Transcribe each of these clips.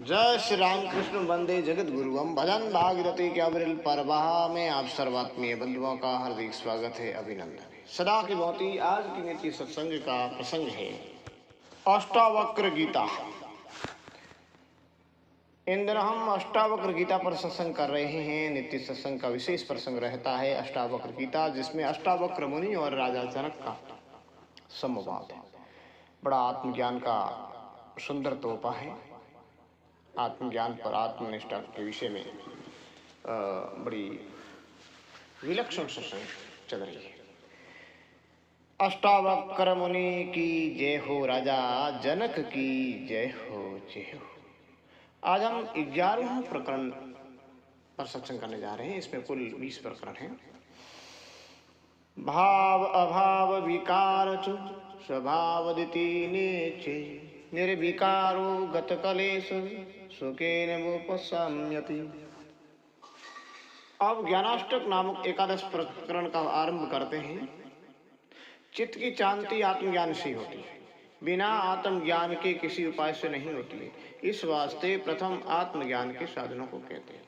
जय श्री राम कृष्ण वंदे जगत गुरुवम भजन भागीरथी के अविरल परवाह में आप सर्वात्मीय बंधुओं का हार्दिक स्वागत है, अभिनंदन है। सदा की भांति आज की नित्य सत्संग का प्रसंग है अष्टावक्र गीता। इन दिनों हम अष्टावक्र गीता पर सत्संग कर रहे हैं। नित्य सत्संग का विशेष प्रसंग रहता है अष्टावक्र गीता, जिसमें अष्टावक्र मुनि और राजा जनक का संवाद है। बड़ा आत्मज्ञान का सुंदर तोहफा है। आत्मज्ञान पर आत्मनिष्ठा के विषय में बड़ी विलक्षण सत्संग चल रही है। अष्टावक्र मुनि की जय हो, राजा जनक की जय हो, जय हो। आज हम 11वें प्रकरण पर सत्संग करने जा रहे हैं। इसमें कुल 20 प्रकरण हैं। भाव अभाव विकार चु स्वभावदिति नेचे निर्विकारो गतकलेश सुखेन मुपशम्यति। अब ज्ञानाष्टक नामक 11 प्रकरण का आरंभ करते हैं। चित्त की शांति आत्मज्ञान से होती है, बिना आत्मज्ञान के किसी उपाय से नहीं होती है। इस वास्ते प्रथम आत्मज्ञान के साधनों को कहते हैं।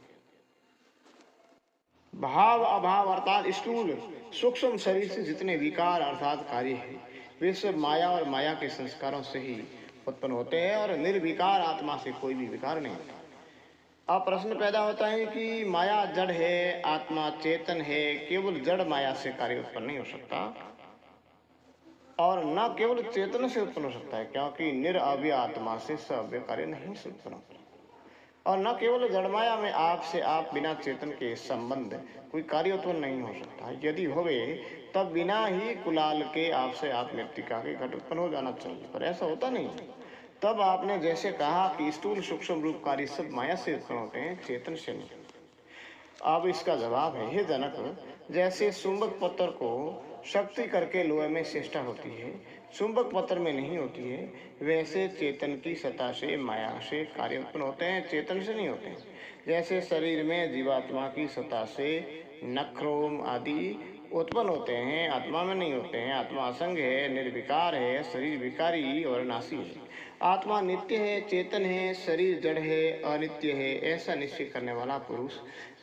भाव अभाव अर्थात स्थूल सूक्ष्म शरीर से जितने विकार अर्थात कार्य है, वे सब माया और माया के संस्कारों से ही उत्पन्न होते हैं और निर्विकार आत्मा से कोई भी विकार नहीं होता। अब प्रश्न पैदा होता है कि माया जड़ है, आत्मा चेतन है। केवल जड़ माया से कार्य उत्पन्न नहीं हो सकता और न केवल चेतन से उत्पन्न हो सकता है, क्योंकि निरअव्यय आत्मा से सअव्यय कार्य नहीं से उत्पन्न होता। और न केवल जड़ माया में आप से आप बिना चेतन के संबंध कोई कार्य उत्पन्न नहीं हो सकता। यदि होवे तब बिना ही कुलाल के आप से आप मृत्तिका के घट उत्पन्न हो जाना चाहिए, पर ऐसा होता नहीं। तब आपने जैसे कहा कि स्थूल सूक्ष्म रूप कार्य सब माया से उत्पन्न होते हैं, चेतन से नहीं। अब इसका जवाब है, हे जनक, जैसे चुंबक पत्थर को शक्ति करके लोहे में चेष्टा होती है, चुंबक पत्थर में नहीं होती है, वैसे चेतन की सत्ता से माया से कार्य उत्पन्न होते हैं, चेतन से नहीं होते हैं। जैसे शरीर में जीवात्मा की सत्ता से नखरोम आदि उत्पन्न होते हैं, आत्मा में नहीं होते हैं। आत्मा असंग है, निर्विकार है, शरीर विकारी और नासी है। आत्मा नित्य है, चेतन है, शरीर जड़ है, अनित्य है। ऐसा निश्चय करने वाला पुरुष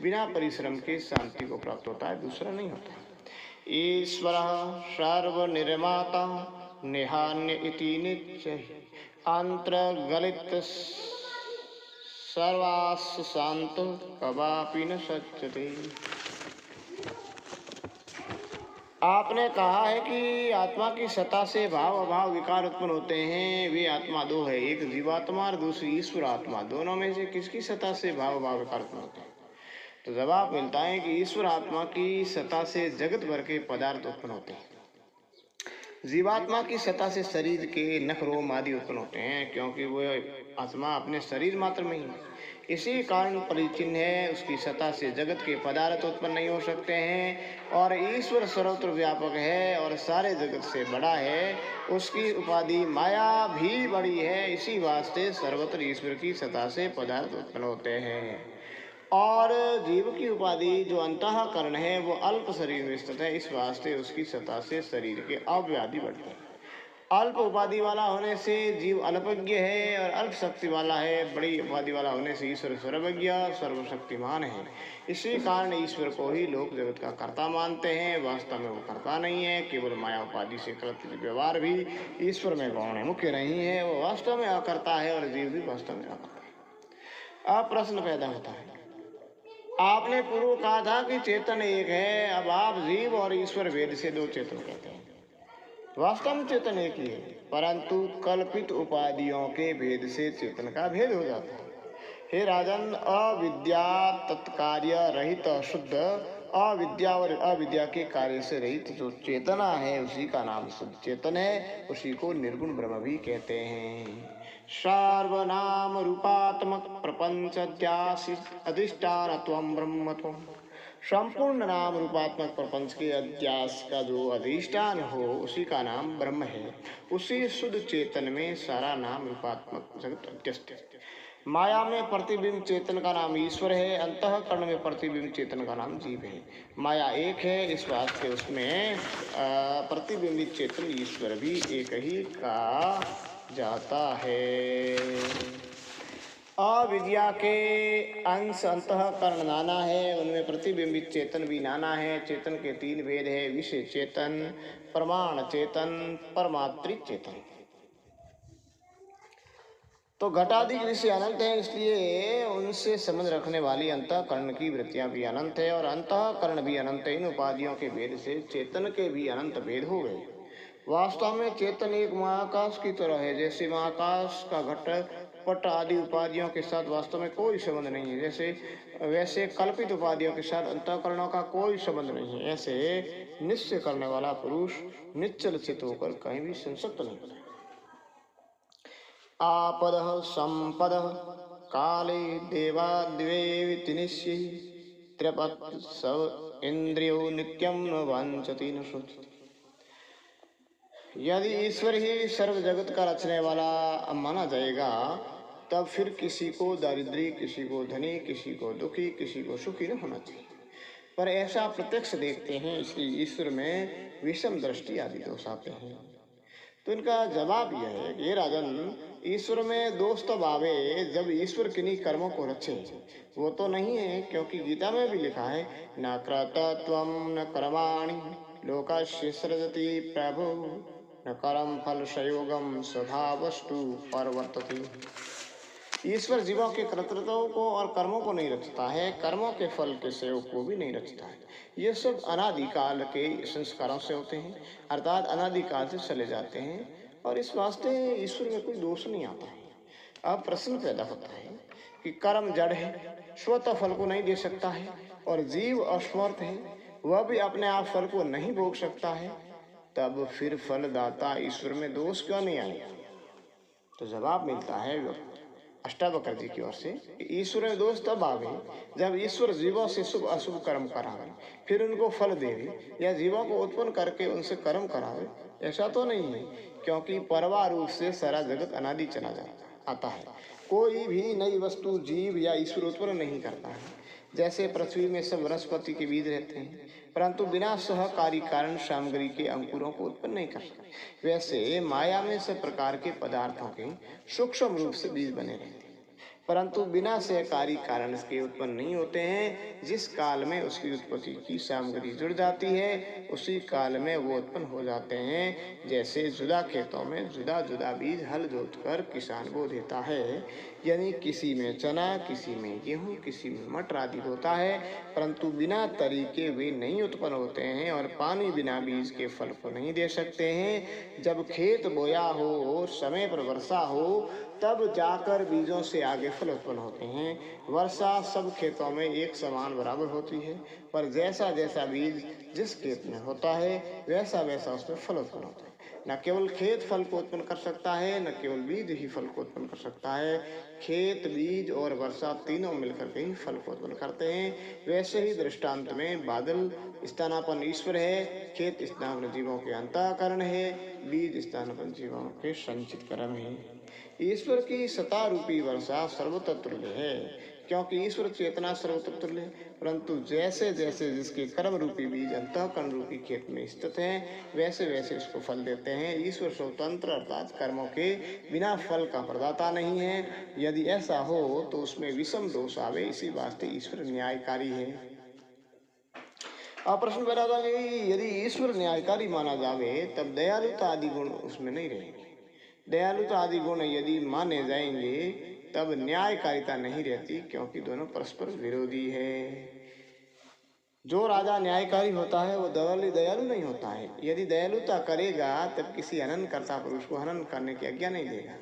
बिना परिश्रम के शांति को प्राप्त होता है, दूसरा नहीं होता। ईश्वरः सर्वनिर्माता निहान्य इति निश्चय अंतर्गलित सर्वास्व शांत कदापि न सच्यते। आपने कहा है कि आत्मा की सत्ता से भाव अभाव विकार उत्पन्न होते हैं। वे आत्मा दो है, एक जीवात्मा और दूसरी ईश्वर आत्मा। दोनों में से किसकी सत्ता से भाव अभाव विकार उत्पन्न होते हैं? तो जवाब मिलता है कि ईश्वर आत्मा की सत्ता से जगत भर के पदार्थ उत्पन्न होते हैं। जीवात्मा की सत्ता से शरीर के नख रोम आदि उत्पन्न होते हैं, क्योंकि वह आत्मा अपने शरीर मात्र में ही है। इसी कारण परिचिन्न है, उसकी सत्ता से जगत के पदार्थ उत्पन्न नहीं हो सकते हैं। और ईश्वर सर्वत्र व्यापक है और सारे जगत से बड़ा है। उसकी उपाधि माया भी बड़ी है। इसी वास्ते सर्वत्र ईश्वर की सत्ता से पदार्थ उत्पन्न होते हैं। और जीव की उपाधि जो अंतःकरण है वो अल्प शरीर में स्थित है। इस वास्ते उसकी सत्ता से शरीर के अव्याधि बढ़ते हैं। अल्प उपाधि वाला होने से जीव अल्पज्ञ है और अल्प शक्ति वाला है। बड़ी उपाधि वाला होने से ईश्वर सर्वज्ञ सर्वशक्तिमान है। इसी कारण ईश्वर को ही लोग जगत का कर्ता मानते हैं। वास्तव में वो कर्ता नहीं है, केवल माया उपाधि से कृत व्यवहार भी ईश्वर में गौण है, मुख्य नहीं है। वो वास्तव में अकर्ता है और जीव भी वास्तव में अकर्ता है। अब प्रश्न पैदा होता है, आपने पूर्व कहा था कि चेतन एक है, अब आप जीव और ईश्वर भेद से दो चेतन कहते हैं। वास्तव में चेतन एक ही है, परंतु कल्पित उपाधियों के भेद से चेतन का भेद हो जाता है। हे राजन, अविद्या तत्कार्य रहित शुद्ध अविद्या और अविद्या के कार्य से रहित जो चेतना है उसी का नाम शुद्ध चेतन है। उसी को निर्गुण ब्रह्म भी कहते हैं। सर्वनाम रूपात्मक प्रपंच अधिष्ठान त्वं ब्रह्म त्वं। संपूर्ण नाम रूपात्मक प्रपंच के अध्यास का जो अधिष्ठान हो उसी का नाम ब्रह्म है। उसी शुद्ध चेतन में सारा नाम रूपात्मक जगत अध्यस्त है। माया में प्रतिबिंब चेतन का नाम ईश्वर है, अंतःकरण में प्रतिबिंब चेतन का नाम जीव है। माया एक है, इस वास्ते उसमें प्रतिबिंबित चेतन ईश्वर भी एक ही का जाता है। अविद्या के अंश अंतःकरण नाना है, उनमें प्रतिबिंबित चेतन भी नाना है। चेतन के तीन भेद है, विषय चेतन, प्रमाण चेतन, परमात्रिक चेतन। तो घटादि विषय अनंत है, इसलिए उनसे संबंध रखने वाली अंतःकरण की वृत्तियां भी अनंत है और अंतःकरण भी अनंत है। इन उपाधियों के भेद से चेतन के भी अनंत भेद हो गए। वास्तव में चेतन एक महाकाश की तरह है। जैसे महाकाश का घट पट आदि उपाधियों के साथ वास्तव में कोई संबंध नहीं है, जैसे वैसे कल्पित उपाधियों के साथ अंतःकरणों का कोई संबंध नहीं है। ऐसे निश्चय करने वाला पुरुष निश्चल चित्त होकर कहीं भी संसक्त नहीं होता। आपदः संपदः काले देवाद्वैति निश्चय त्र्यपत्सव इंद्रियो नित्यं न वांछति न शोचति। यदि ईश्वर ही सर्व जगत का रचने वाला माना जाएगा, तब फिर किसी को दारिद्र्य, किसी को धनी, किसी को दुखी, किसी को सुखी न होना चाहिए। पर ऐसा प्रत्यक्ष देखते हैं, इसलिए ईश्वर में विषम दृष्टि आदि दोष आते हैं। तो इनका जवाब यह है कि राजन, ईश्वर में दोष तब आवे जब ईश्वर किन्हीं कर्मों को रचे। वो तो नहीं है, क्योंकि गीता में भी लिखा है, न कर्तृत्वं न कर्माणि लोकस्य सृजति प्रभु न कर्म फल संयोगम स्वभावस्तु परवर्तति। ईश्वर जीवों के कर्तृत्व को और कर्मों को नहीं रचता है, कर्मों के फल के संयोग को भी नहीं रचता है। ये सब अनादिकाल के संस्कारों से होते हैं, अर्थात अनादिकाल से चले जाते हैं, और इस वास्ते ईश्वर में कोई दोष नहीं आता है। अब प्रश्न पैदा होता है कि कर्म जड़ है, स्वतः फल को नहीं दे सकता है, और जीव असमर्थ है, वह भी अपने आप फल को नहीं भोग सकता है, तब फिर फलदाता ईश्वर में दोष क्यों नहीं आएगा? तो जवाब मिलता है अष्टावक्र जी की ओर से, ईश्वर में दोष तब आवे जब ईश्वर जीवों से शुभ अशुभ कर्म करावे, फिर उनको फल देवे, या जीवों को उत्पन्न करके उनसे कर्म करावे। ऐसा तो नहीं है, क्योंकि परवा रूप से सारा जगत अनादि चला जाता आता है। कोई भी नई वस्तु जीव या ईश्वर उत्पन्न नहीं करता है। जैसे पृथ्वी में सब वनस्पति के बीज रहते हैं, परंतु बिना सहकारी कारण सामग्री के अंकुरों को उत्पन्न नहीं कर सकते, वैसे माया में सब प्रकार के पदार्थों के सूक्ष्म रूप से बीज बने रहते हैं, परंतु बिना सहकारी कारण इसके उत्पन्न नहीं होते हैं। जिस काल में उसकी उत्पत्ति की सामग्री जुड़ जाती है, उसी काल में वो उत्पन्न हो जाते हैं। जैसे जुदा खेतों में जुदा जुदा बीज हल जोतकर किसान बो देता है, यानी किसी में चना, किसी में गेहूं, किसी में मटर आदि होता है, परंतु बिना तरीके वे नहीं उत्पन्न होते हैं और पानी बिना बीज के फल को नहीं दे सकते हैं। जब खेत बोया हो, समय पर वर्षा हो, तब जाकर बीजों से आगे फल उत्पन्न होते हैं। वर्षा सब खेतों में एक समान बराबर होती है, पर जैसा जैसा बीज जिस खेत में होता है, वैसा वैसा उसमें फल उत्पन्न होता है। न केवल खेत फल को उत्पन्न कर सकता है, न केवल बीज ही फल को उत्पन्न कर सकता है। खेत, बीज और वर्षा तीनों मिलकर के ही फल को उत्पन्न करते हैं। वैसे ही दृष्टांत में बादल स्थानापन्न ईश्वर है, खेत स्थानापन्न जीवों के अंतःकरण है, बीज स्थानापन्न जीवों के संचित कर्म है। ईश्वर की सता रूपी वर्षा सर्वत्र तुल्य है, क्योंकि ईश्वर चेतना सर्वत्र तुल्य है, परंतु जैसे जैसे जिसके कर्म रूपी बीज अंतःकरण रूपी खेत में स्थित हैं, वैसे वैसे उसको फल देते हैं। ईश्वर स्वतंत्र अर्थात कर्मों के बिना फल का प्रदाता नहीं है। यदि ऐसा हो तो उसमें विषम दोष आवे, इसी वास्ते ईश्वर न्यायकारी है। अब प्रश्न पैदा होता है कि यदि ईश्वर न्यायकारी माना जावे, तब दयालुता आदि गुण उसमें नहीं रहेंगे। दयालुता आदि गुण यदि माने जाएंगे, तब न्यायकारिता नहीं रहती, क्योंकि दोनों परस्पर विरोधी है। जो राजा न्यायकारी होता है वो दयालु नहीं होता है। यदि दयालुता करेगा, तब किसी हनन करता पुरुष को हनन करने की आज्ञा नहीं देगा।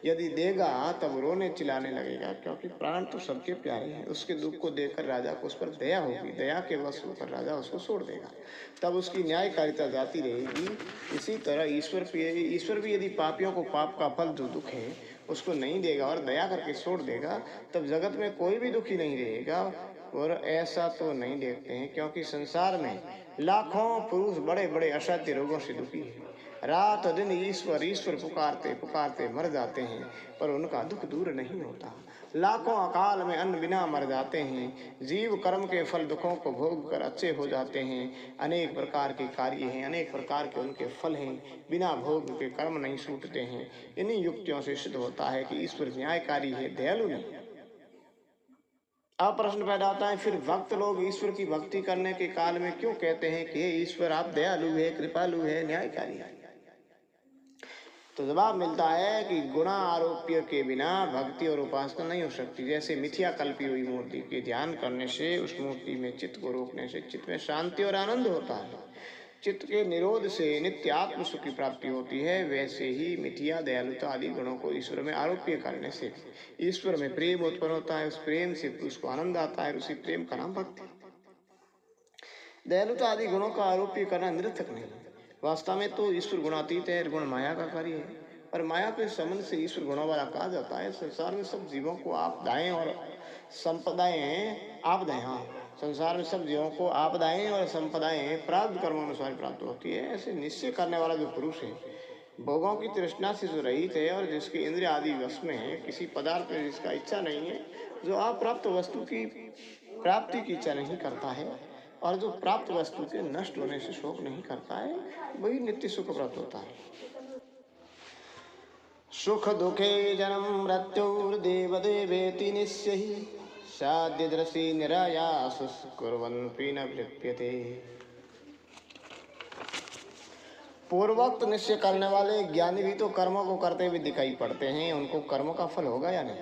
यदि देगा तब रोने चिल्लाने लगेगा, क्योंकि प्राण तो सबके प्यारे हैं। उसके दुख को देखकर राजा को उस पर दया होगी, दया के वश होकर राजा उसको छोड़ देगा, तब उसकी न्यायकारिता जाती रहेगी। इसी तरह ईश्वर भी यदि पापियों को पाप का फल जो दुख है उसको नहीं देगा और दया करके छोड़ देगा, तब जगत में कोई भी दुखी नहीं रहेगा। और ऐसा तो नहीं देखते हैं, क्योंकि संसार में लाखों पुरुष बड़े बड़े असाध्य रोगों से दुखी हैं। रात दिन ईश्वर ईश्वर पुकारते पुकारते मर जाते हैं, पर उनका दुख दूर नहीं होता। लाखों अकाल में अन्न बिना मर जाते हैं। जीव कर्म के फल दुखों को भोग कर अच्छे हो जाते हैं। अनेक प्रकार के कार्य हैं, अनेक प्रकार के उनके फल हैं, बिना भोग के कर्म नहीं छूटते हैं। इन्हीं युक्तियों से सिद्ध होता है कि ईश्वर न्यायकारी है, दयालु नहीं। अब प्रश्न पैदा होता है, फिर भक्त लोग ईश्वर की भक्ति करने के काल में क्यों कहते हैं कि हे ईश्वर आप दयालु है, कृपालु है, न्यायकारी है? तो जवाब मिलता है कि गुणा आरोप्य के बिना भक्ति और उपासना नहीं हो सकती। जैसे मिथ्या कल्पी हुई मूर्ति के ध्यान करने से, उस मूर्ति में चित्त को रोकने से चित्त में शांति और आनंद होता है। चित्त के निरोध से नित्य आत्म सुख की प्राप्ति होती है। वैसे ही मिथ्या, दयालुता आदि गुणों को ईश्वर में आरोप्य करने से ईश्वर में प्रेम उत्पन्न होता है। उस प्रेम से उसको आनंद आता है। उसी प्रेम का नाम भक्ति। दयालुता आदि गुणों का आरोप्य करना निरर्थक नहीं है। वास्तव में तो ईश्वर गुणातीत है। गुण माया का कार्य है। और माया के संबंध से ईश्वर गुणों वाला कहा जाता है। संसार में सब जीवों को आपदाएं और संपदाएं, आपदाएं, हाँ, संसार में सब जीवों को आपदाएं और संपदाएं प्राप्त कर्मानुसार प्राप्त होती है। ऐसे निश्चय करने वाला जो पुरुष है, भोगों की तृष्णा से जो रहित है और जिसके इंद्रिय आदि वश में है, किसी पदार्थ में जिसका इच्छा नहीं है, जो अप्राप्त वस्तु की प्राप्ति की इच्छा नहीं करता है और जो प्राप्त वस्तु के नष्ट होने से शोक नहीं करता है, वही नित्य सुख प्राप्त होता है। सुख दुखे जन्म मृत्युर्देव देवेति निश्चयः साध्यदृशि निरायासुः कुर्वन्नपि न लिप्यते। पूर्वोक्त निश्चय करने वाले ज्ञानी भी तो कर्मों को करते हुए दिखाई पड़ते हैं। उनको कर्मों का फल होगा या नहीं?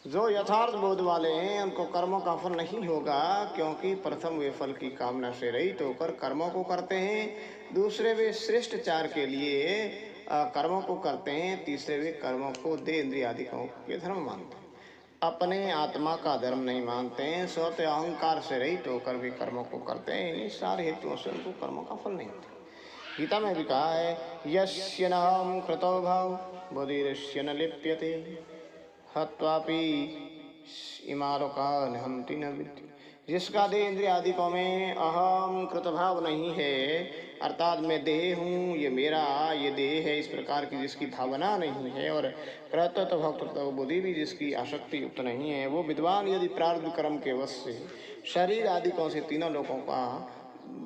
जो यथार्थ बोध वाले हैं उनको कर्मों का फल नहीं होगा, क्योंकि प्रथम वे फल की कामना से रहित होकर कर्मों को करते हैं। दूसरे वे श्रेष्ठाचार के लिए कर्मों को करते हैं। तीसरे वे कर्मों को देह इंद्रिय आदि के धर्म मानते हैं। अपने आत्मा का धर्म नहीं मानते हैं। स्वतः अहंकार से रहित होकर भी कर्मों को करते हैं। इन सारे हेतुओं से उनको कर्मों का फल नहीं होता। गीता में भी कहा है, यस्य नाम कृतो भाव बुद्धिर्यस्य न लिप्यते हत्वापि इमालोकान् हन्ति न विद्यते। जिसका देह इंद्रिय आदिकों में अहम कृत भाव नहीं है, अर्थात मैं देह हूँ, ये मेरा, ये देह है, इस प्रकार की जिसकी भावना नहीं है, और कृतत्व भक्तत्व बुद्धि भी जिसकी आसक्ति युक्त नहीं है, वो विद्वान यदि प्रारब्ध कर्म के वश से शरीर आदिकों से तीनों लोगों का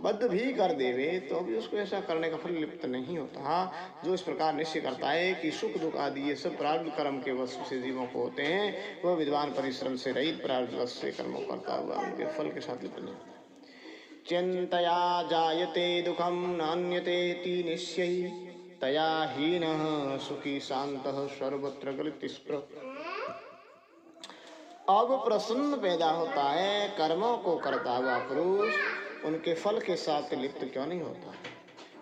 बद्ध भी कर देवे तो भी उसको ऐसा करने का फल लिप्त नहीं होता। जो इस प्रकार निश्चय करता है कि सुख दुख आदि ये सब प्रारब्ध कर्म के वश से जीवों को होते हैं, वह विद्वान परिश्रम से रहित प्रारब्ध वश से कर्मों करता हुआ उनके फल के साथ लिप्त नहीं होता। चिंतया जायते दुखम नान्यते निश्चयी तया हीनः सुखी शांतः सर्वत्र गलितस्पृह। अब प्रसन्न पैदा होता है, कर्मों को करता हुआ पुरुष उनके फल के साथ लिप्त क्यों नहीं होता?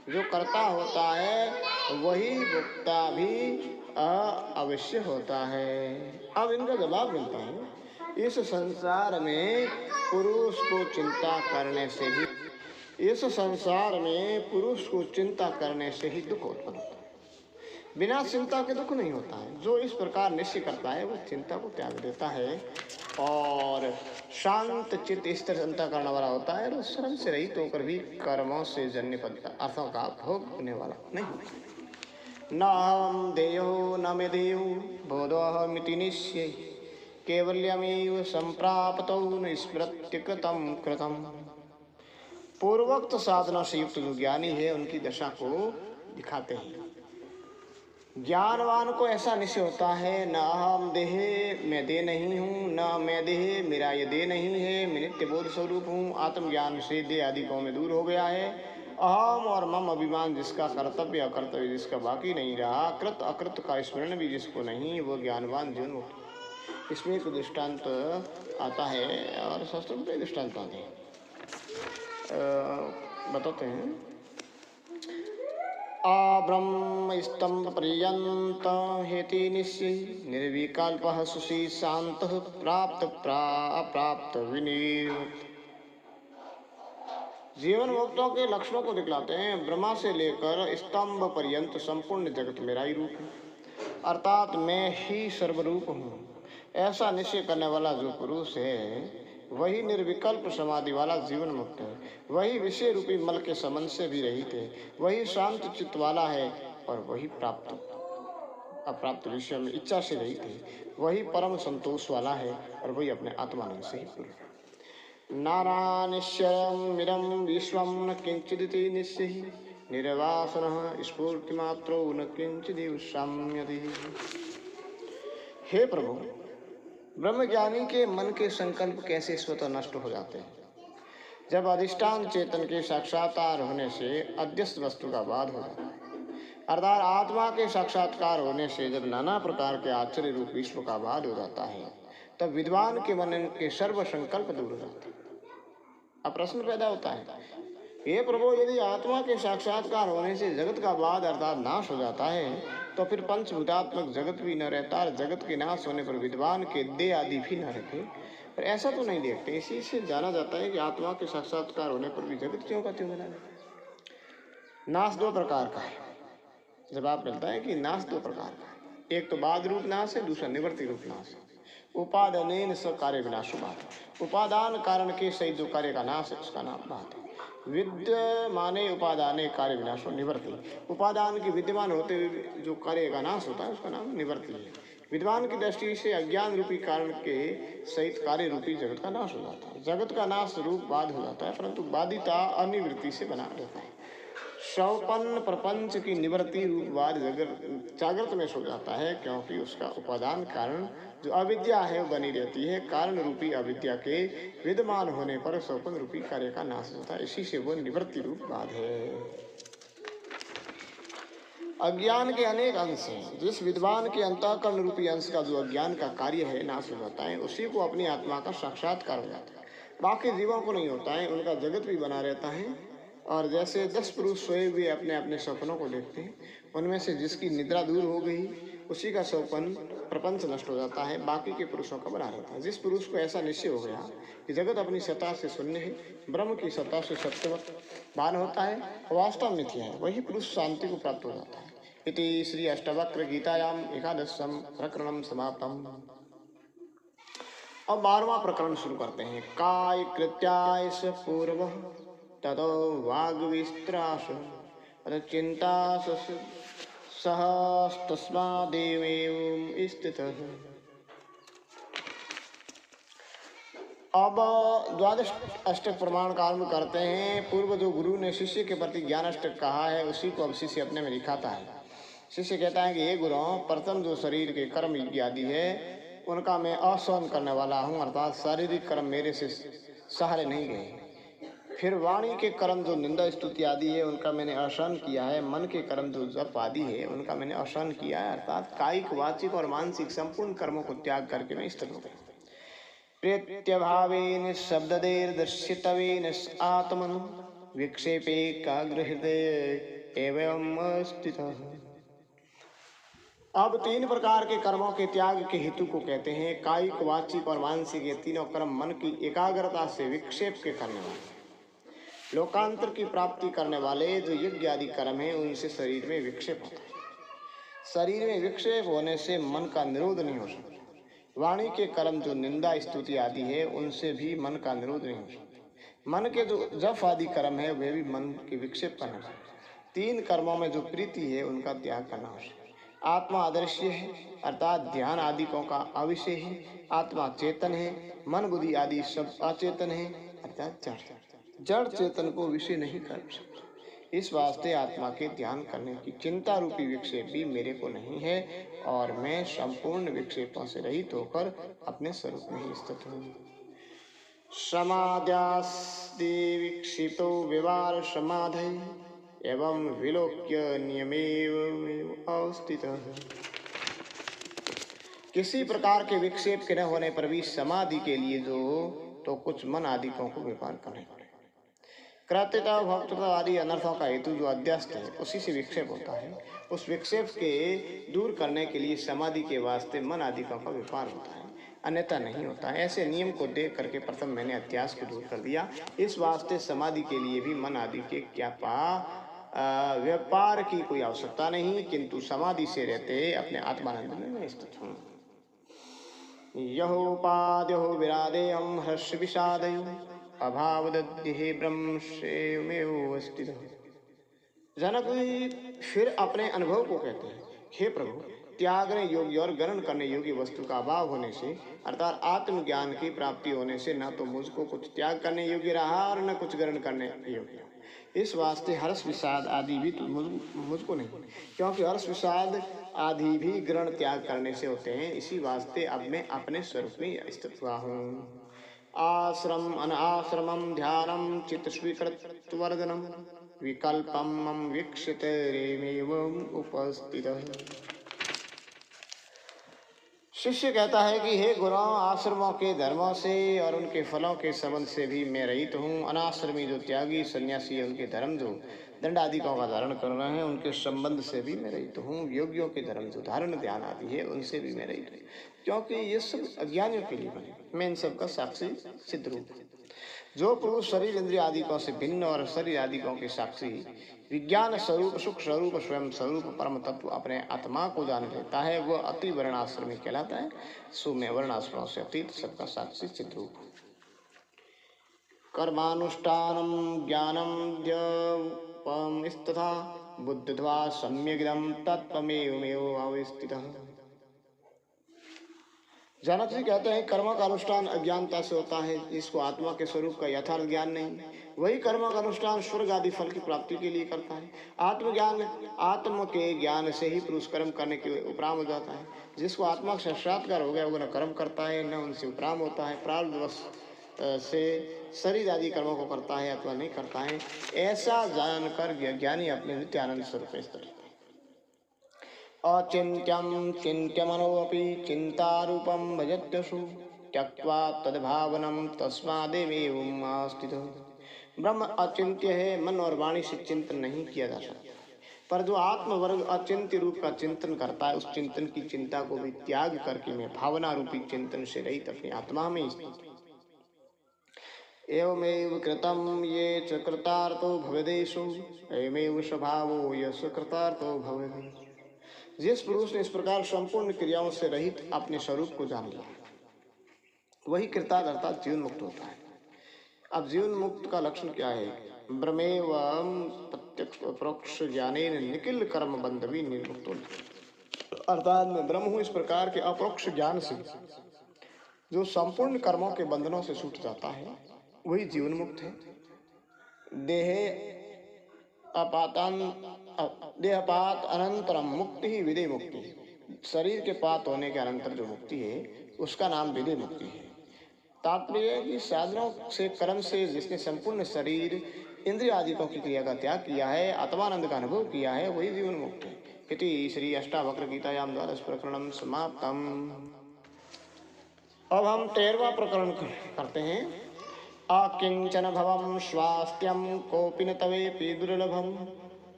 जो करता होता है वही भुगता भी अवश्य होता है। अब इनका जवाब मिलता है, इस संसार में पुरुष को चिंता करने से ही, इस संसार में पुरुष को चिंता करने से ही दुख उत्पन्न होता है। बिना चिंता के दुख नहीं होता है। जो इस प्रकार निश्चय करता है वो चिंता को त्याग देता है और शांत चित्त इस तरह चिंता करने वाला होता है और श्रम से रहित होकर भी कर्मों से जन्य अर्थों का भोग होने वाला नहीं। न हम देयो न मे देयो बोधोहमिति निश्चय केवल्यमेव संप्राप्तो निस्मृत्य कृतं कृतं। पूर्वोक्त साधना से युक्त जो ज्ञानी है उनकी दशा को दिखाते हैं। ज्ञानवान को ऐसा निश्चय होता है, न हम देह, मैं देह नहीं हूँ, न मैं देह, मेरा ये देह नहीं है, मैं नित्य बोध स्वरूप हूँ। आत्मज्ञान से देह आदिकों में दूर हो गया है। अहम और मम अभिमान जिसका, कर्तव्य अकर्तव्य जिसका बाकी नहीं रहा, कृत अकृत का स्मरण भी जिसको नहीं, वो ज्ञानवान जीवन मुक्त। इसमें एक दृष्टांत आता है और शास्त्रों में दृष्टांत आते हैं, बताते हैं। ब्रह्म स्तंभ पर्यंत हेति निश्चय निर्विकल्पः सुशी शांतः प्राप्त अप्राप्त विनिर्मुक्त। जीवन मुक्तों के लक्षणों को दिखलाते हैं। ब्रह्मा से लेकर स्तंभ पर्यंत संपूर्ण जगत मेरा ही रूप है, अर्थात मैं ही सर्वरूप हूँ। ऐसा निश्चय करने वाला जो पुरुष है वही निर्विकल्प समाधि वाला जीवन मुक्त है। वही विषय रूपी मल के संबंध से भी रहित है। वही शांत चित्त वाला है और वही प्राप्त अप्राप्त विषय में इच्छा से रहित है। वही परम संतोष वाला है और वही अपने आत्मानंद से ही पूर्ण है। नारायणेश्वरमिदं विश्वं न किंचिदिति निश्चयः निर्वासनः स्फूर्तिमात्रो न किंचिदेव साम्यते। हे प्रभु, ब्रह्मज्ञानी के मन के संकल्प कैसे स्वतः नष्ट हो जाते हैं? जब अधिष्ठान चेतन के साक्षात्कार होने से अध्यस्त वस्तु का बाध हो जाता है, अर्थात आत्मा के साक्षात्कार होने से जब नाना प्रकार के आश्चर्य रूप विश्व का बाध हो जाता है, तब विद्वान के मन के सर्व संकल्प दूर हो जाते हैं। अब प्रश्न पैदा होता है, हे प्रभु, यदि आत्मा के साक्षात्कार होने से जगत का बाध अर्थात नाश हो जाता है, तो फिर पंचभूतात्मक जगत भी न रहता, और जगत के नाश होने पर विद्वान के देह आदि भी न रहते। पर ऐसा तो नहीं देखते। इसी से जाना जाता है कि आत्मा के साक्षात्कार होने पर भी जगत क्यों का त्यों बना रहता है। नाश दो प्रकार का है। जवाब मिलता है कि नाश दो प्रकार का है। एक तो बाध रूप नाश है, दूसरा निवृत्ति रूप नाश है। उपादान स कार्य विनाश बाध। उपादान कारण के सही जो कार्य का नाश है उसका नाम बाध है। विद्यमाने उपादाने कार्य विनाशो निवृत्ति। उपादान के विद्यमान होते हुए जो कार्य का नाश होता है उसका नाम निवृत्ति है। विद्वान की दृष्टि से अज्ञान रूपी कारण के सहित कार्य रूपी जगत का नाश हो जाता है। जगत का नाश रूप बाध हो जाता है, परंतु बाधिता अनिवृत्ति से बना रहता है। सौपन्न प्रपंच की निवृत्ति रूप बाध जागृत में सो जाता है, क्योंकि उसका उपादान कारण जो अविद्या है वो बनी रहती है। कारण रूपी अविद्या के विद्यमान होने पर सौपन रूपी कार्य का नाश होता है। इसी से वो निवृत्ति रूप बाध है। अज्ञान के अनेक अंश हैं। जिस विद्वान के अंतःकरण रूपी अंश का जो अज्ञान का कार्य है नाश हो जाता है, उसी को अपनी आत्मा का साक्षात्कार हो जाता है। बाकी जीवों को नहीं होता है, उनका जगत भी बना रहता है। और जैसे 10 पुरुष सोए हुए अपने अपने सपनों को देखते हैं, उनमें से जिसकी निद्रा दूर हो गई उसी का सौपन प्रपंच नष्ट हो जाता है, बाकी के पुरुषों का बना रहता है। जिस पुरुष को ऐसा निश्चय हो गया कि जगत अपनी सत्ता से शून्य है, ब्रह्म की सत्ता से सत्यवत भान होता है, वास्तव मिथ्या है, वही पुरुष शांति को प्राप्त हो जाता है। इति श्री अष्टावक्र गीतायाम 11वें प्रकरणम समाप्तम। अब 12वां प्रकरण शुरू करते हैं। काय कृत्याय स पूर्व ततो वाग विस्त्रास चिंता सहस्तस्मादेव स्थितः। अब द्वादश अष्टक प्रमाण का आरंभ करते हैं। पूर्व जो गुरु ने शिष्य के प्रति ज्ञान अष्टक कहा है, उसी को अब शिष्य अपने में दिखाता है। शिष्य कहता है कि ये गुरु, प्रथम जो शरीर के कर्म यज्ञ आदि है उनका मैं असहन करने वाला हूँ, अर्थात शारीरिक कर्म मेरे से सहारे नहीं गए। फिर वाणी के कर्म जो निंदा स्तुति आदि है उनका मैंने असहन किया है। मन के कर्म जो जप आदि है उनका मैंने असहन किया है, अर्थात कायिक, वाचिक और मानसिक संपूर्ण कर्मों को त्याग करके मैं स्थिर हो गया। प्रेत्यभावेन शब्ददेर्दर्शितवेन आत्मनो विक्षेपे एकाग्र हृदय एवं स्थितः। अब 3 प्रकार के कर्मों के त्याग के हेतु को कहते हैं कायिक, वाचिक और मानसिक। ये तीनों कर्म मन की एकाग्रता से विक्षेप के करने वाले, लोकांतर की प्राप्ति करने वाले जो यज्ञ आदि कर्म है उनसे शरीर में विक्षेप होता है। शरीर में विक्षेप होने से मन का निरोध नहीं हो सकता। वाणी के कर्म जो निंदा स्तुति आदि है उनसे भी मन का निरोध नहीं हो सकता। मन के जो जप आदि कर्म है वे भी मन के विक्षेप करना चाहिए। 3 कर्मों में जो प्रीति है उनका त्याग करना आवश्यक। आत्मा अदृश्य है, अर्थात ध्यान आदिकों का अविषय है। आत्मा चेतन है, मन बुद्धि आदि सब अचेतन है, अर्थात जड़ चेतन को विषय नहीं कर सकते। इस वास्ते आत्मा के ध्यान करने की चिंता रूपी विक्षेप भी मेरे को नहीं है, और मैं संपूर्ण विक्षेपों से रहित होकर अपने स्वरूप में ही स्थित हूँ। समाद्यास्ति विक्षिप्तो विवार समाधि एवं विलोक्य नियमेव अवस्थितः। किसी प्रकार के विक्षेप के न होने पर भी समाधि के लिए जो तो कुछ मन आदिकों को व्यापार करने पड़े। कृत्यता, भक्तता आदि अनर्थों का हेतु जो अध्यस्त है उसी से विक्षेप होता है। उस विक्षेप के दूर करने के लिए समाधि के वास्ते मन आदिकों का व्यापार होता है, अन्यथा नहीं होता है। ऐसे नियम को देख करके प्रथम मैंने अध्यास को दूर कर दिया। इस वास्ते समाधि के लिए भी मन आदि के व्यापार की कोई आवश्यकता नहीं, किंतु समाधि से रहते अपने आत्मानंद में मैं स्थित हूँ। यहोपाद्यो विरादेयं हर्ष विषादयो अभावदद्धिः ब्रह्मस्येमेव स्थितः। जनक फिर अपने अनुभव को कहते हैं, हे प्रभु, त्यागने योग्य और ग्रहण करने योग्य वस्तु का अभाव होने से, अर्थात आत्मज्ञान की प्राप्ति होने से न तो मुझको कुछ त्याग करने योग्य रहा और न कुछ ग्रहण करने योग्य। इस वास्ते हर्ष विषाद आदि भी तो मुझको नहीं, क्योंकि हर्ष विषाद आदि भी ग्रहण त्याग करने से होते हैं। इसी वास्ते अब मैं अपने स्वरूप में स्थित हुआ हूँ। आश्रम अनाश्रमं ध्यानम चित्त स्वीकृत वर्धनम विकल्पम वीक्षित रेमेवं उपस्थितः। शिष्य कहता है कि हे गुरु, आश्रमों के धर्मों से और उनके फलों के संबंध से भी मैं रहित हूँ। अनाश्रमी जो त्यागी सन्यासी है, उनके धर्म जो दंडादिकों का धारण कर रहे हैं, उनके संबंध से भी मैं रहित हूँ। योगियों के धर्म जो धारण ध्यान आदि है, उनसे भी मैं रहित हूँ, क्योंकि ये सब अज्ञानियों के लिए बने। मैं इन सबका साक्षी सिद्ध रूप हूँ। जो पुरुष शरीर इंद्रिय आदिकों से भिन्न और शरीर आदिकों के साक्षी विज्ञान स्वरूप सुख स्वरूप स्वयं स्वरूप परम तत्व अपने आत्मा को जान लेता है, वह अति वर्णाश्रमी कहलाता है। सो मैं वर्णाश्रमों से अतीत सबका साक्षी सिद्ध रूप हूँ। कर्मानुष्ठानम ज्ञानम ध्यपम तथा बुद्धित्वा सम्यग्दम तत्त्वमेव अवस्थितः। जनक जी कहते हैं कर्म का अनुष्ठान अज्ञानता से होता है, जिसको आत्मा के स्वरूप का यथार्थ ज्ञान नहीं। वही कर्म का अनुष्ठान स्वर्ग आदि फल की प्राप्ति के लिए करता है। आत्मज्ञान आत्म के ज्ञान से ही पुरुष कर्म करने के उपराम हो जाता है। जिसको आत्मा का साक्षात्कार हो गया, वो न कर्म करता है, न उनसे उपराम होता है। प्रारब्धवश से शरीर आदि कर्मों को करता है अथवा नहीं करता है। ऐसा जानकर ज्ञानी अपने नित्यानंद स्वरूप में स्थित है। अचिन्त्यं चिन्त्यमनोऽपि चिन्तारूपं भजत्यसु त्यक्त्वा तद्भावनं तस्मादेवेवं आस्थितः। ब्रह्म अचिंत्य है, मन और वाणी से चिंतन नहीं किया जा सकता, पर जो आत्म वर्ग अचिंत्य रूप का चिंतन करता है, उस चिंतन की चिंता को भी त्याग करके मैं भावना रूपी चिंतन से रहित अपनी आत्मा में स्थित। एवमेव कृतं ये च कृतार्थो भवेदेषु एवमेव स्वभावो यश कृतार्थो भवेत्। जिस पुरुष ने इस प्रकार संपूर्ण क्रियाओं से रहित अपने स्वरूप को जान लिया, वही कृतार्थ अर्थात जीवन मुक्त होता है। अब जीवन मुक्त का लक्षण क्या है? ब्रह्मेवं प्रत्यक्ष परोक्ष ज्ञानेन निखिल कर्म बंधवी निर्मुक्तो। अर्थात मैं ब्रह्म हूँ, इस प्रकार के अपरोक्ष ज्ञान से जो संपूर्ण कर्मों के बंधनों से छूट जाता है, वही जीवन मुक्त है। देहपात अनंतरम मुक्ति ही विदेह मुक्ति। शरीर के पात होने के अनंतर जो मुक्ति है, उसका नाम विदेह मुक्ति है। तात्पर्य है कि साधनों से कर्म से जिसने संपूर्ण शरीर इंद्रिय आदिकों की क्रिया का त्याग किया है, आत्मानंद का अनुभव किया है, वही जीवन मुक्त है। इति श्री अष्टावक्र गीतायाम द्वादश प्रकरणम समाप्तम। अब हम 13वां प्रकरण करते हैं। अकिंचन भवम स्वास्थ्यम कोपि न तवेपि दुर्लभम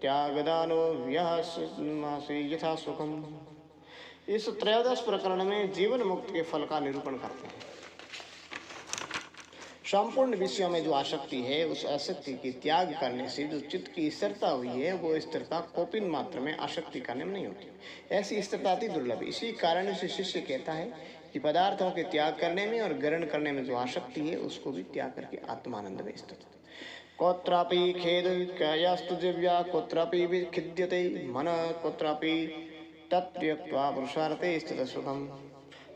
त्यागदानो व्यासी यथा सुखम। इस त्रयोदश प्रकरण में जीवन मुक्त के फल का निरूपण करते हैं। संपूर्ण विषयों में जो आसक्ति है, उस आसक्ति के त्याग करने से जो चित्त की स्थिरता हुई है, वो स्थिरता कोपिन मात्र में आसक्ति करने में नहीं होती। ऐसी स्थिरता अति दुर्लभ। इसी कारण से शिष्य कहता है कि पदार्थों के त्याग करने में और ग्रहण करने में जो आसक्ति है, उसको भी त्याग करके आत्मानंद में स्थित। कोत्रापि खेद कयास्तु दिव्या कोत्रापि विखिद्यते मन कोत्रापि तत्त्यक्त्वा पुरुषार्थे स्थित सुखम।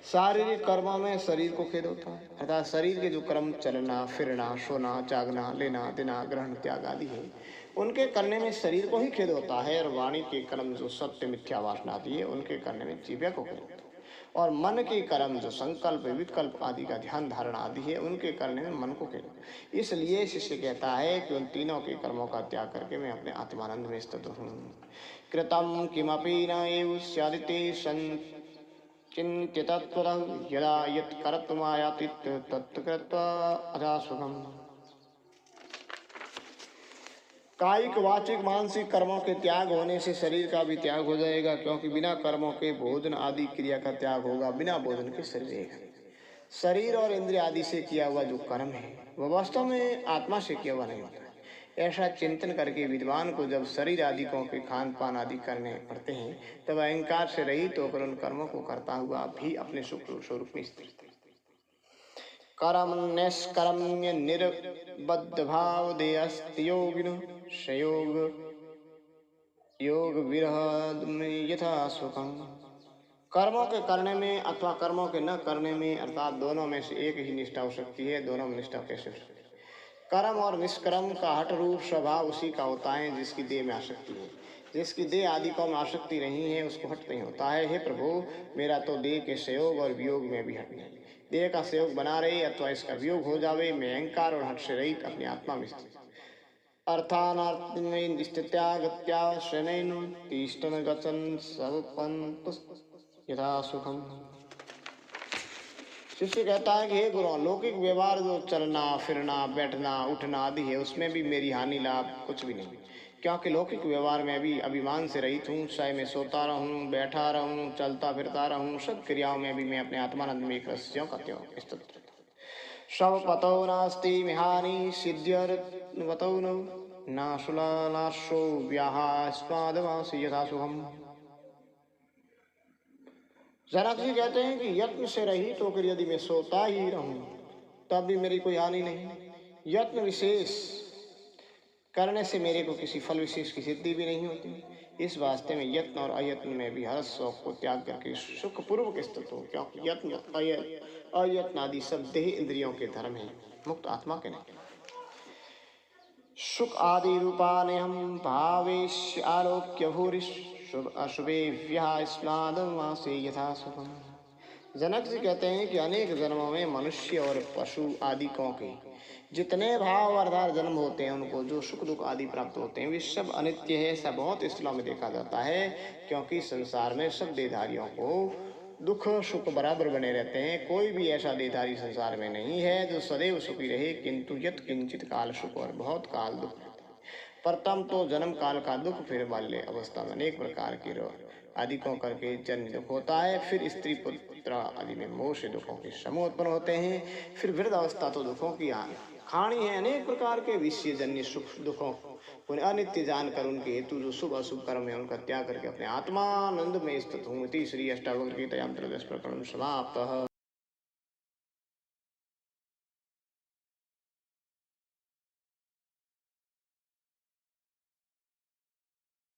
शारीरिक कर्मों में शरीर को खेद होता है, अर्थात शरीर के जो कर्म चलना फिरना सोना जागना लेना देना ग्रहण त्याग आदि है, उनके करने में शरीर को ही खेद होता है। और वाणी के कर्म जो सत्य मिथ्या वासना आदि है, उनके करने में जीव्या को खेद होता है। और मन के कर्म जो संकल्प विकल्प आदि का ध्यान धारणा आदि है, उनके करने में मन को खेद। इसलिए शिष्य कहता है कि उन तीनों के कर्मों का त्याग करके मैं अपने आत्मानंद में स्थित हूँ। कृतम किमपि न एव स्यादिते चिन्त्यतत्परं यदा यत् कर्तुमायाति तत्कृत्वा अथा सुखम। कायिक वाचिक मानसिक कर्मों के त्याग होने से शरीर का भी त्याग हो जाएगा, क्योंकि बिना कर्मों के भोजन आदि क्रिया का त्याग होगा। बिना भोजन के शरीर और इंद्रिय आदि से किया हुआ जो कर्म है, वह वास्तव में आत्मा से किया हुआ नहीं होता। ऐसा चिंतन करके विद्वान को जब शरीर आदिकों के खान पान आदि करने पड़ते हैं, तब अहंकार से रहित होकर उन कर्मों को करता हुआ भी अपने स्वरूप में स्थित है। कर्म निष्कर्म्य निर्बद्ध भाव देयस्ति योगिनो संयोग योग विरह यथा सुखम। कर्मों के करने में अथवा कर्मों के न करने में, अर्थात दोनों में से एक ही निष्ठा हो सकती है। दोनों में निष्ठा कैसे हो सकती है? कर्म और निष्कर्म का हठ रूप स्वभाव उसी का होता है जिसकी देह में आसक्ति है। जिसकी देह आदि को में आसक्ति नहीं है उसको हट नहीं होता है। हे प्रभु, मेरा तो देह के संयोग और वियोग में भी हट नहीं। देह का संयोग बना रहे अथवा इसका वियोग हो जावे, मैं अहंकार और हट से रहित अपनी आत्मा में स्थित अर्थानार्थ स्थित्यागत्या शनैन तिष्ठन गचन सल्पन्तु यथा सुखम। शिष्य कहता है कि हे गुरु, लौकिक व्यवहार जो चलना फिरना बैठना उठना आदि है उसमें भी मेरी हानि लाभ कुछ भी नहीं, क्योंकि लौकिक व्यवहार में भी अभिमान से रहित हूँ। चाहे मैं सोता रहूँ, बैठा रहूँ, चलता फिरता रहूँ, सब क्रियाओं में भी मैं अपने आत्मानंद में एक रस्यों का त्यों स्थित। शव पतौ नास्ति मिहानि सिद्ध्यर्थवतौ न शुलालाशो व्याहास्मादवासी यथा सुखम। जनक जी कहते हैं कि यत्न से रहित होकर यदि मैं सोता ही रहूं तब भी मेरी कोई हानि नहीं। यत्न विशेष करने से मेरे को किसी फल विशेष की सिद्धि भी नहीं होती। इस वास्ते में यत्न और अयत्न में भी हर शौक को त्याग करके सुख पूर्वक स्थित हो, क्योंकि यत्न अयत्न आदि सब देह इंद्रियों के धर्म है, मुक्त आत्मा के नहीं। सुख आदि रूपाने हम भावेश आलोक्य भूरिश शुभ अशुभे व्यास्मादवासे यथा सुखम। जनक जी कहते हैं कि अनेक जन्मों में मनुष्य और पशु आदि को के जितने भाव आधार जन्म होते हैं उनको जो सुख दुख आदि प्राप्त होते हैं वे सब अनित्य है। सब बहुत स्थलों में देखा जाता है, क्योंकि संसार में सब देहधारियों को दुख सुख बराबर बने रहते हैं। कोई भी ऐसा देहधारी संसार में नहीं है जो सदैव सुखी रहे, किंतु यत किंचित काल सुख और बहुत काल दुख। प्रथम तो जन्म काल का दुख, फिर बाल्य अवस्था में अनेक प्रकार की रोग आदि को करके जन्म दुख होता है, फिर स्त्री पुत्र आदि में मोह से दुखों के समूह उत्पन्न होते हैं, फिर वृद्ध अवस्था तो दुखों की खानी है। अनेक प्रकार के विषय जन्य सुख दुखों उन्हें अनित्य जानकर उनके हेतु जो शुभ अशुभ कर्म है उनका त्याग करके अपने आत्मानंद में स्थित हूँ। श्री अष्टावक्र गीतायाम त्रयोदश प्रकरण समाप्त।